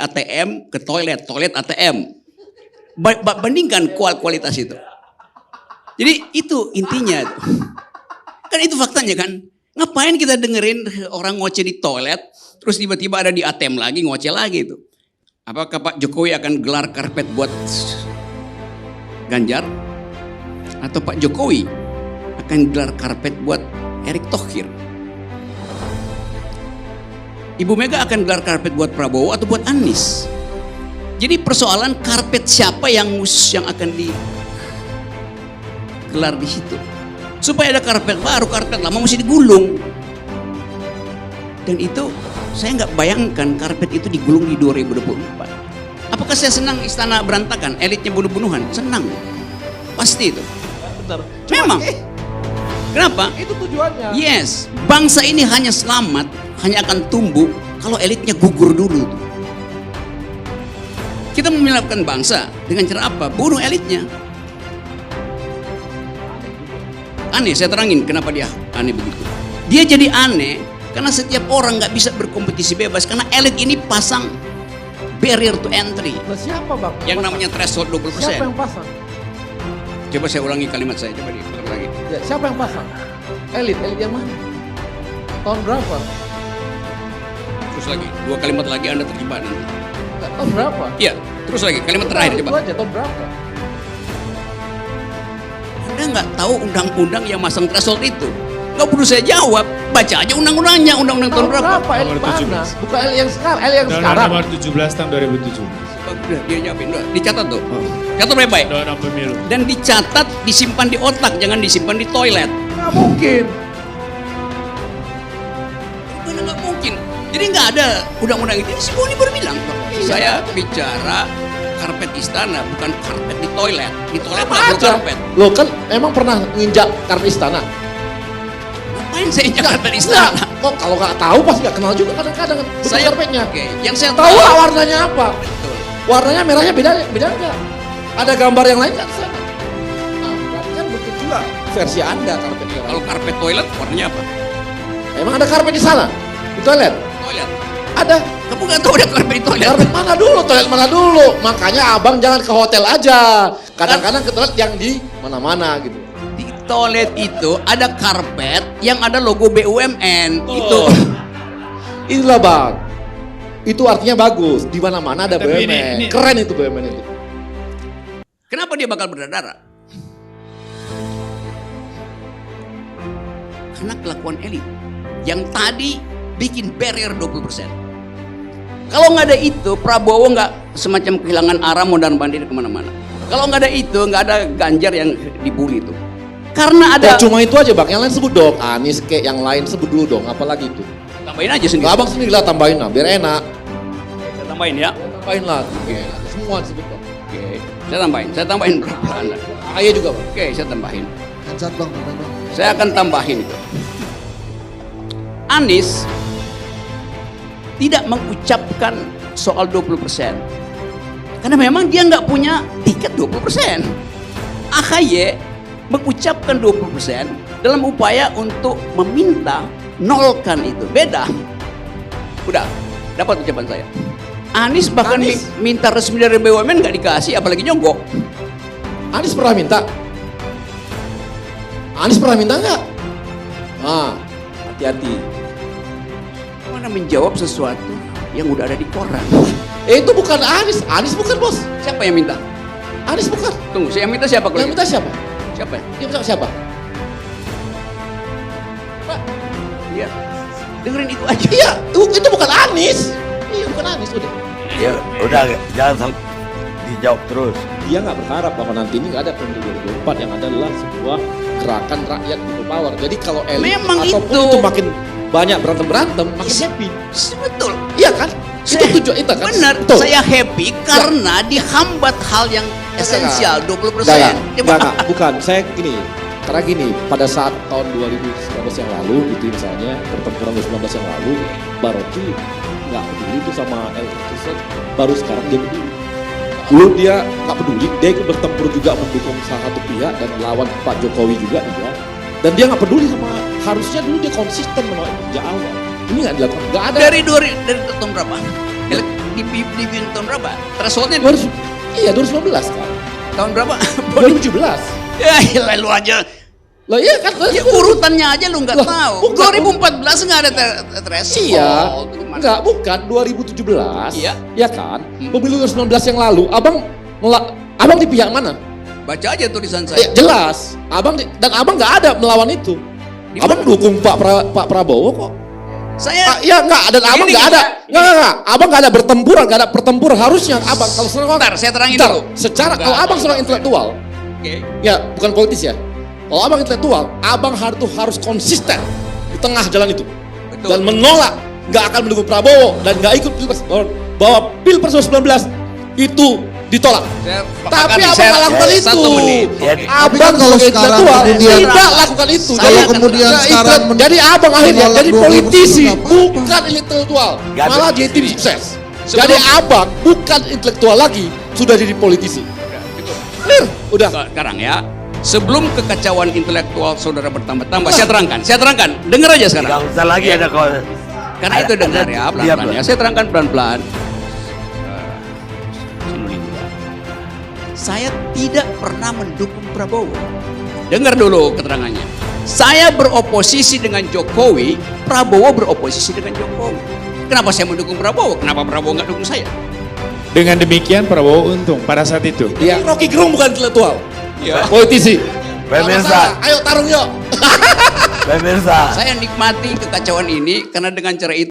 ATM ke toilet, toilet ATM. Bandingkan kualitas itu. Jadi itu intinya. Kan itu faktanya kan. Ngapain kita dengerin orang ngoceh di toilet, terus tiba-tiba ada di ATM lagi, ngoceh lagi itu. Apakah Pak Jokowi akan gelar karpet buat Ganjar? Atau Pak Jokowi akan gelar karpet buat Erick Thohir? Ibu Mega akan gelar karpet buat Prabowo atau buat Anies? Jadi persoalan karpet siapa yang akan digelar di situ. Supaya ada karpet baru, karpet lama mesti digulung. Dan itu saya nggak bayangkan karpet itu digulung di 2024. Apakah saya senang istana berantakan, elitnya bunuh-bunuhan? Senang, pasti itu. Bentar. Memang. Kenapa? Itu tujuannya. Yes, bangsa ini hanya selamat, hanya akan tumbuh kalau elitnya gugur dulu. Kita menyelamatkan bangsa dengan cara apa? Bunuh elitnya. Aneh, saya terangin kenapa dia aneh begitu. Dia jadi aneh karena setiap orang nggak bisa berkompetisi bebas karena elit ini pasang barrier to entry. Nah, siapa bang? Yang namanya threshold 20%. Siapa yang pasang? Coba saya ulangi kalimat saya, coba diulang lagi. Ya, siapa yang pasang? Elit yang mana? Tahun berapa? Terus lagi, 2 kalimat lagi Anda terjebak nanti. Tahun berapa? Iya, terus lagi kalimat terakhir Itu coba. aja, tahun berapa? Anda nggak tahu undang-undang yang masang threshold itu? Nggak perlu saya jawab, baca aja undang-undangnya, undang-undang tahun berapa? Elit Nomor mana? 17. Bukan elit yang sekarang, elit yang Undang-Undang sekarang. nomor 17 tahun 2007. Udah, dia jawabin, udah, dicatat tuh. Catat baik-baik. Undang-Undang pemilu. Dan dicatat, disimpan di otak, jangan disimpan di toilet. Nggak mungkin. Mana nggak mungkin. Jadi nggak ada undang-undang itu. Si Boni baru bilang, saya bicara karpet istana, bukan karpet di toilet. Di toilet nggak perlu Aja. karpet. Lo kan emang pernah nginjak karpet istana? Ngapain saya injak karpet Nggak. istana? Kok kalau nggak tahu pasti nggak kenal juga kadang-kadang bentuk Saya karpetnya. Oke, yang saya Tahu nggak warnanya apa? Betul. Warnanya merahnya beda nggak? Ada gambar yang lain nggak di sana? Nah, berarti kan mungkin juga versi Anda karpet yang Kalau lain. karpet toilet warnanya apa? Emang ada karpet di sana? Di toilet? Toilet. Ada. Kamu nggak tahu ada karpet di toilet? Karpet mana dulu? Toilet mana dulu? Makanya abang jangan ke hotel aja. Kadang-kadang ke toilet yang di mana-mana gitu. Di toilet itu ada karpet yang ada logo BUMN. Oh. Itu. Inilah bang. Itu artinya bagus. Di mana-mana ada Tapi BUMN. ini- Keren itu BUMN itu. Kenapa dia bakal berdarah? Karena kelakuan elit yang tadi bikin barrier 20%. Kalau nggak ada itu, Prabowo nggak semacam kehilangan arah mondar mandir kemana-mana. Kalau nggak ada itu, nggak ada Ganjar yang dibully itu. Karena ada. Ya cuma itu aja bang. Yang lain sebut dong. Anies kayak yang lain sebut dulu dong. Apalagi itu. Tambahin aja sendiri. Nggak abang sendiri lah tambahin lah. Biar enak. Saya tambahin ya. Tambahin lah. Oke. Semua disebut dong. Oke, saya tambahin. Saya tambahin berapa Anda? Ayo juga bang. Oke, saya tambahin. Headset bang, bang. Saya akan tambahin itu. Anies tidak mengucapkan soal 20%. Karena memang dia nggak punya tiket 20%. AHY mengucapkan 20% dalam upaya untuk meminta nolkan itu. Beda. Udah, dapat ucapan saya. Anies bahkan Anies? minta resmi dari BUMN nggak dikasih, apalagi nyogok. Anies pernah minta? Anies pernah minta nggak? Ah, hati-hati. Mana menjawab sesuatu yang udah ada di koran. Itu bukan Anies. Anies bukan bos. Siapa yang minta? Anies bukan. Tunggu, saya minta siapa? kalau Yang gitu? minta siapa? Siapa? Dia minta siapa? Pak, Iya. Dengerin itu aja. iya, itu bukan Anies. Iya, bukan Anies udah. Ya udah jangan dijawab terus. Dia nggak berharap bahwa nanti ini nggak ada pemilu 2024 yang adalah sebuah gerakan rakyat people power. Jadi kalau elit Memang ataupun itu. itu makin banyak berantem makin happy. Betul. Iya kan? Itu tujuan itu kan? Benar. Betul. Saya happy karena dihambat hal yang esensial 20%. Enggak, bukan. Saya gini, karena gini, pada saat tahun 2019 yang lalu, itu misalnya, pertempuran 2019 yang lalu, Baroki nggak peduli itu sama LTC, baru sekarang dia peduli. Dulu dia nggak peduli, dia ikut bertempur juga mendukung salah satu pihak dan melawan Pak Jokowi juga dia. Dan dia nggak peduli sama, harusnya dulu dia konsisten menolak sejak awal. Ini nggak dilakukan, nggak ada. Dari tahun berapa? dipimpin tahun berapa? Thresholdnya 2019 kan. tahun berapa? 2017. Ya lalu aja. Lah iya kan. Ya urutannya aja lu nggak Loh, tahu. bukan. 2014 nggak ada threshold. Iya, Gimana? enggak, bukan 2017. Iya. Ya kan? Pemilu 2019 yang lalu, abang di pihak mana? Baca aja tulisan Ya, saya. jelas. Dan abang nggak ada melawan itu. Di Abang mana? dukung Pak Prabowo kok. Saya Ya enggak, dan abang Gini, nggak ada. gini. Enggak. Abang nggak ada bertempuran, nggak ada pertempuran. Harusnya abang kalau Bentar, saya terangin Bentar, dulu. secara Enggak, kalau abang seorang enggak. intelektual, Oke. ya bukan politis ya. Kalau abang intelektual, abang harus konsisten di tengah jalan itu. Betul. Dan menolak, nggak akan mendukung Prabowo dan nggak ikut Pilpres, bahwa Pilpres 2019 itu ditolak. Tapi abang nggak lakukan itu. 1 menit. Ya, Oke. Tapi Abang kan kalau sebagai sekarang intelektual kemudian- tidak lakukan itu. Saya Kalau akan kemudian Nah, sekarang jadi abang akhirnya menolak jadi 20% politisi, nggak apa-apa. bukan intelektual, Nggak malah ada. jadi tim sukses. Sebelum- Jadi abang bukan intelektual lagi, sudah jadi politisi. Clear? Udah. Sekarang ya. Sebelum kekacauan intelektual saudara bertambah-tambah, saya terangkan. Dengar aja sekarang. nggak usah lagi ada kau. Karena itu dengar ya, pelan-pelan ya. Saya terangkan pelan-pelan. Saya tidak pernah mendukung Prabowo. Dengar dulu keterangannya. Saya beroposisi dengan Jokowi, Prabowo beroposisi dengan Jokowi. Kenapa saya mendukung Prabowo? Kenapa Prabowo nggak dukung saya? Dengan demikian Prabowo untung pada saat itu. Dia Rocky Gerung bukan intelektual, Ya. politisi. Pemirsa, Ayo tarung yuk. pemirsa. Saya nikmati kekacauan ini karena dengan cara itu